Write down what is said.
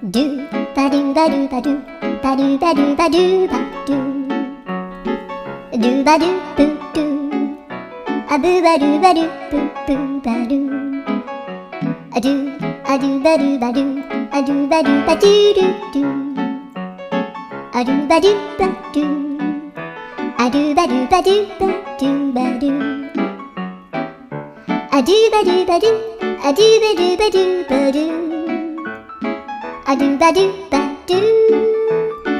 ドゥバドゥバドゥバドゥバドゥバドゥバドゥバドゥドゥバドゥブドゥアブバドゥバドゥブブバドゥアドゥアドゥバドゥバドゥアドゥバドゥバドゥドゥドゥアドゥバドゥバドゥアドゥバドゥバドゥバドゥバドゥアドゥバドゥバドゥアドゥバドゥバドゥバドゥアドゥバドゥバドゥ